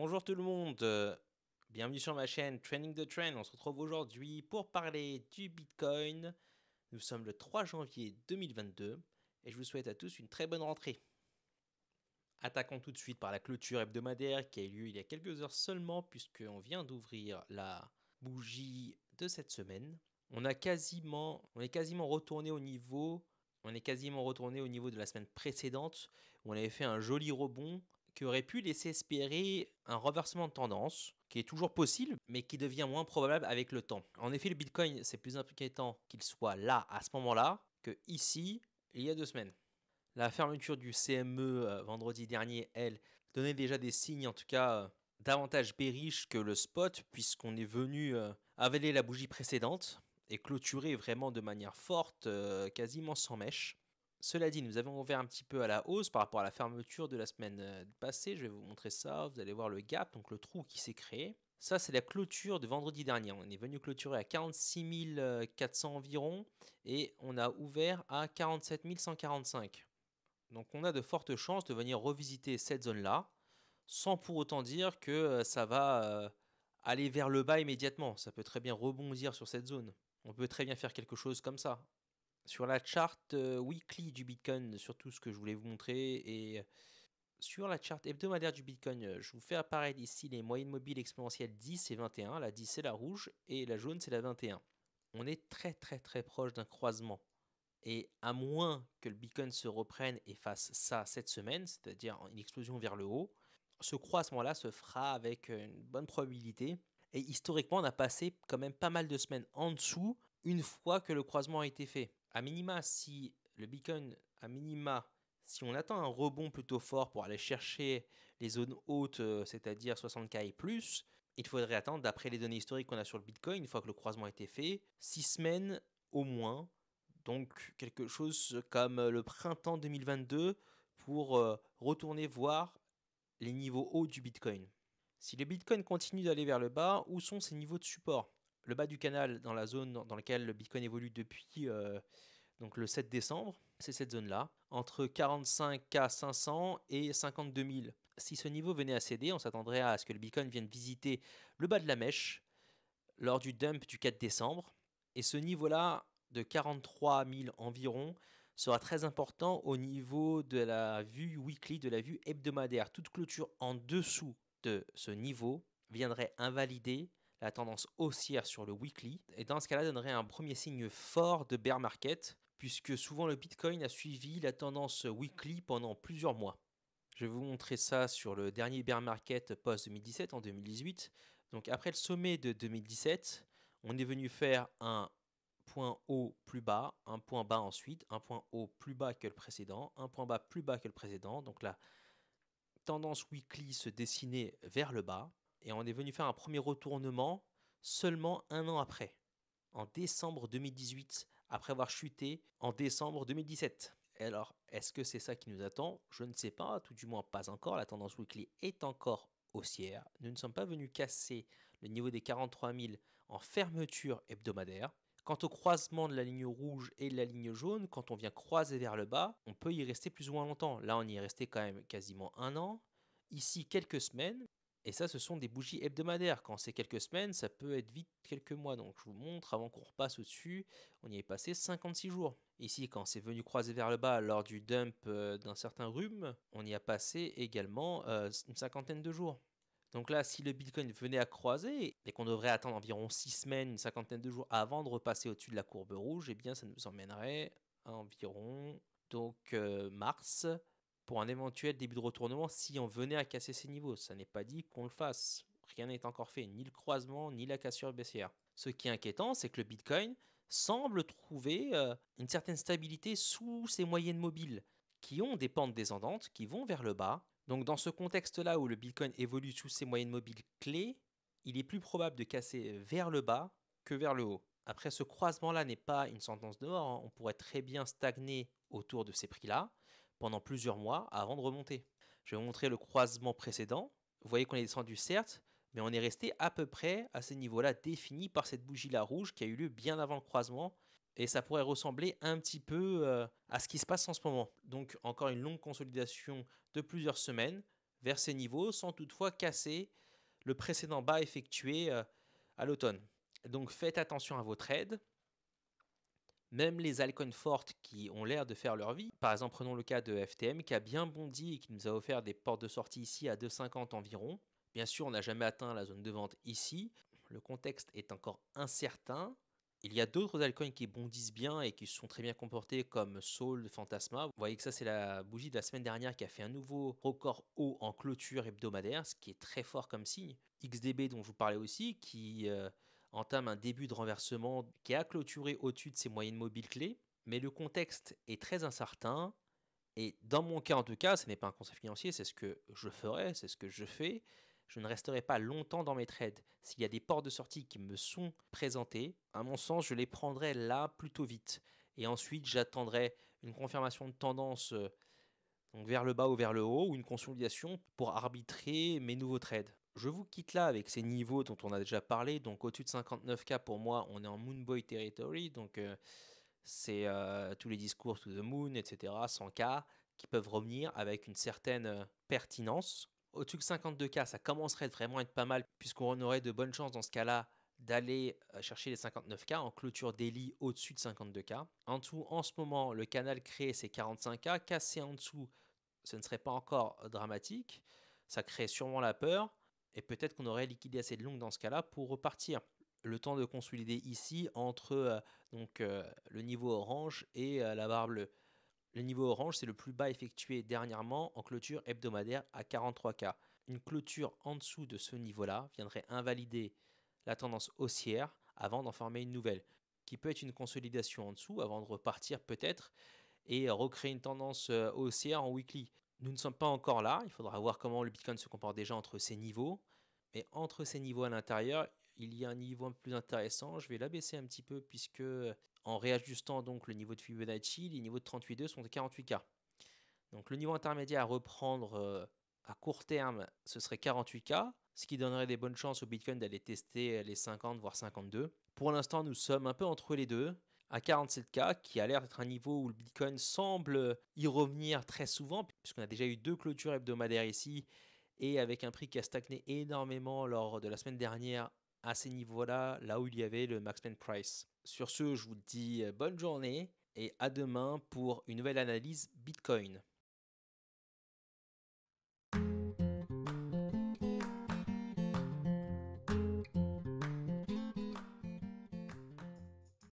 Bonjour tout le monde, bienvenue sur ma chaîne Training the Trend. On se retrouve aujourd'hui pour parler du Bitcoin. Nous sommes le 3 janvier 2022 et je vous souhaite à tous une très bonne rentrée. Attaquons tout de suite par la clôture hebdomadaire qui a eu lieu il y a quelques heures seulement puisqu'on vient d'ouvrir la bougie de cette semaine. On est quasiment retourné au niveau de la semaine précédente où on avait fait un joli rebond qui aurait pu laisser espérer un renversement de tendance, qui est toujours possible, mais qui devient moins probable avec le temps. En effet, le Bitcoin, c'est plus inquiétant qu'il soit là, à ce moment-là, que ici, il y a 2 semaines. La fermeture du CME vendredi dernier, elle, donnait déjà des signes, en tout cas, davantage bearish que le spot, puisqu'on est venu avaler la bougie précédente et clôturer vraiment de manière forte, quasiment sans mèche. Cela dit, nous avons ouvert un petit peu à la hausse par rapport à la fermeture de la semaine passée. Je vais vous montrer ça. Vous allez voir le gap, donc le trou qui s'est créé. Ça, c'est la clôture de vendredi dernier. On est venu clôturer à 46 400 environ et on a ouvert à 47 145. Donc on a de fortes chances de venir revisiter cette zone-là, sans pour autant dire que ça va aller vers le bas immédiatement. Ça peut très bien rebondir sur cette zone. On peut très bien faire quelque chose comme ça. Sur la charte weekly du Bitcoin, surtout ce que je voulais vous montrer, et sur la charte hebdomadaire du Bitcoin, je vous fais apparaître ici les moyennes mobiles exponentielles 10 et 21. La 10 c'est la rouge et la jaune c'est la 21. On est très proche d'un croisement. Et à moins que le Bitcoin se reprenne et fasse ça cette semaine, c'est-à-dire une explosion vers le haut, ce croisement-là se fera avec une bonne probabilité. Et historiquement, on a passé quand même pas mal de semaines en dessous une fois que le croisement a été fait. À minima, si le Bitcoin, si on attend un rebond plutôt fort pour aller chercher les zones hautes, c'est-à-dire 60K et plus, il faudrait attendre, d'après les données historiques qu'on a sur le Bitcoin, une fois que le croisement a été fait, 6 semaines au moins. Donc quelque chose comme le printemps 2022 pour retourner voir les niveaux hauts du Bitcoin. Si le Bitcoin continue d'aller vers le bas, où sont ses niveaux de support? Le bas du canal dans la zone dans laquelle le Bitcoin évolue depuis donc le 7 décembre, c'est cette zone-là, entre 45K 500 et 52 000. Si ce niveau venait à céder, on s'attendrait à ce que le Bitcoin vienne visiter le bas de la mèche lors du dump du 4 décembre. Et ce niveau-là de 43 000 environ sera très important au niveau de la vue weekly, de la vue hebdomadaire. Toute clôture en dessous de ce niveau viendrait invalider la tendance haussière sur le weekly et dans ce cas-là donnerait un premier signe fort de bear market puisque souvent le Bitcoin a suivi la tendance weekly pendant plusieurs mois. Je vais vous montrer ça sur le dernier bear market post-2017 en 2018. Donc après le sommet de 2017, on est venu faire un point haut plus bas, un point bas ensuite, un point haut plus bas que le précédent, un point bas plus bas que le précédent. Donc la tendance weekly se dessinait vers le bas et on est venu faire un premier retournement seulement un an après, en décembre 2018, après avoir chuté en décembre 2017. Alors, est-ce que c'est ça qui nous attend? Je ne sais pas, tout du moins pas encore. La tendance weekly est encore haussière. Nous ne sommes pas venus casser le niveau des 43 000 en fermeture hebdomadaire. Quant au croisement de la ligne rouge et de la ligne jaune, quand on vient croiser vers le bas, on peut y rester plus ou moins longtemps. Là, on y est resté quand même quasiment un an. Ici, quelques semaines. Et ça, ce sont des bougies hebdomadaires. Quand c'est quelques semaines, ça peut être vite quelques mois. Donc je vous montre, avant qu'on repasse au-dessus, on y est passé 56 jours. Ici, quand c'est venu croiser vers le bas lors du dump d'un certain rhume, on y a passé également une cinquantaine de jours. Donc là, si le Bitcoin venait à croiser et qu'on devrait attendre environ 6 semaines, une cinquantaine de jours avant de repasser au-dessus de la courbe rouge, eh bien ça nous emmènerait à environ mars pour un éventuel début de retournement si on venait à casser ces niveaux. Ça n'est pas dit qu'on le fasse. Rien n'est encore fait, ni le croisement, ni la cassure baissière. Ce qui est inquiétant, c'est que le Bitcoin semble trouver une certaine stabilité sous ses moyennes mobiles, qui ont des pentes descendantes, qui vont vers le bas. Donc dans ce contexte-là où le Bitcoin évolue sous ses moyennes mobiles clés, il est plus probable de casser vers le bas que vers le haut. Après, ce croisement-là n'est pas une sentence de mort, hein. On pourrait très bien stagner autour de ces prix-là pendant plusieurs mois avant de remonter. Je vais vous montrer le croisement précédent. Vous voyez qu'on est descendu certes, mais on est resté à peu près à ces niveaux-là définis par cette bougie-là rouge qui a eu lieu bien avant le croisement. Et ça pourrait ressembler un petit peu à ce qui se passe en ce moment. Donc encore une longue consolidation de plusieurs semaines. vers ces niveaux sans toutefois casser le précédent bas effectué à l'automne. Donc faites attention à vos trades. Même les altcoins fortes qui ont l'air de faire leur vie, par exemple prenons le cas de FTM qui a bien bondi et qui nous a offert des portes de sortie ici à 2,50 environ. Bien sûr, on n'a jamais atteint la zone de vente ici. Le contexte est encore incertain. Il y a d'autres altcoins qui bondissent bien et qui se sont très bien comportés comme Soul, Fantasma. Vous voyez que ça c'est la bougie de la semaine dernière qui a fait un nouveau record haut en clôture hebdomadaire, ce qui est très fort comme signe. XDB dont je vous parlais aussi qui entame un début de renversement qui a clôturé au-dessus de ses moyennes mobiles clés. Mais le contexte est très incertain. Et dans mon cas en tout cas, ce n'est pas un conseil financier, c'est ce que je ferai, c'est ce que je fais. Je ne resterai pas longtemps dans mes trades. S'il y a des portes de sortie qui me sont présentés, à mon sens, je les prendrai là plutôt vite. Et ensuite, j'attendrai une confirmation de tendance donc vers le bas ou vers le haut, ou une consolidation pour arbitrer mes nouveaux trades. Je vous quitte là avec ces niveaux dont on a déjà parlé. Donc au-dessus de 59K, pour moi, on est en Moonboy Territory. Donc c'est tous les discours to the moon, etc., 100K, qui peuvent revenir avec une certaine pertinence. Au-dessus de 52K, ça commencerait vraiment à être pas mal, puisqu'on aurait de bonnes chances dans ce cas-là d'aller chercher les 59K en clôture daily au-dessus de 52K. En dessous, en ce moment, le canal créé, c'est 45K. Casser en dessous, ce ne serait pas encore dramatique. Ça crée sûrement la peur, et peut-être qu'on aurait liquidé assez de longues dans ce cas-là pour repartir. Le temps de consolider ici entre le niveau orange et la barre bleue. Le niveau orange, c'est le plus bas effectué dernièrement en clôture hebdomadaire à 43K. Une clôture en dessous de ce niveau-là viendrait invalider la tendance haussière avant d'en former une nouvelle, qui peut être une consolidation en dessous avant de repartir peut-être et recréer une tendance haussière en weekly. Nous ne sommes pas encore là, il faudra voir comment le Bitcoin se comporte déjà entre ces niveaux, mais entre ces niveaux à l'intérieur, il y a un niveau un peu plus intéressant. Je vais l'abaisser un petit peu puisque en réajustant donc le niveau de Fibonacci, les niveaux de 38,2 sont de 48K. Donc le niveau intermédiaire à reprendre à court terme, ce serait 48K, ce qui donnerait des bonnes chances au Bitcoin d'aller tester les 50 voire 52. Pour l'instant, nous sommes un peu entre les deux, à 47K, qui a l'air d'être un niveau où le Bitcoin semble y revenir très souvent, puisqu'on a déjà eu 2 clôtures hebdomadaires ici, et avec un prix qui a stagné énormément lors de la semaine dernière à ces niveaux-là, là où il y avait le Maxman Price. Sur ce, je vous dis bonne journée et à demain pour une nouvelle analyse Bitcoin.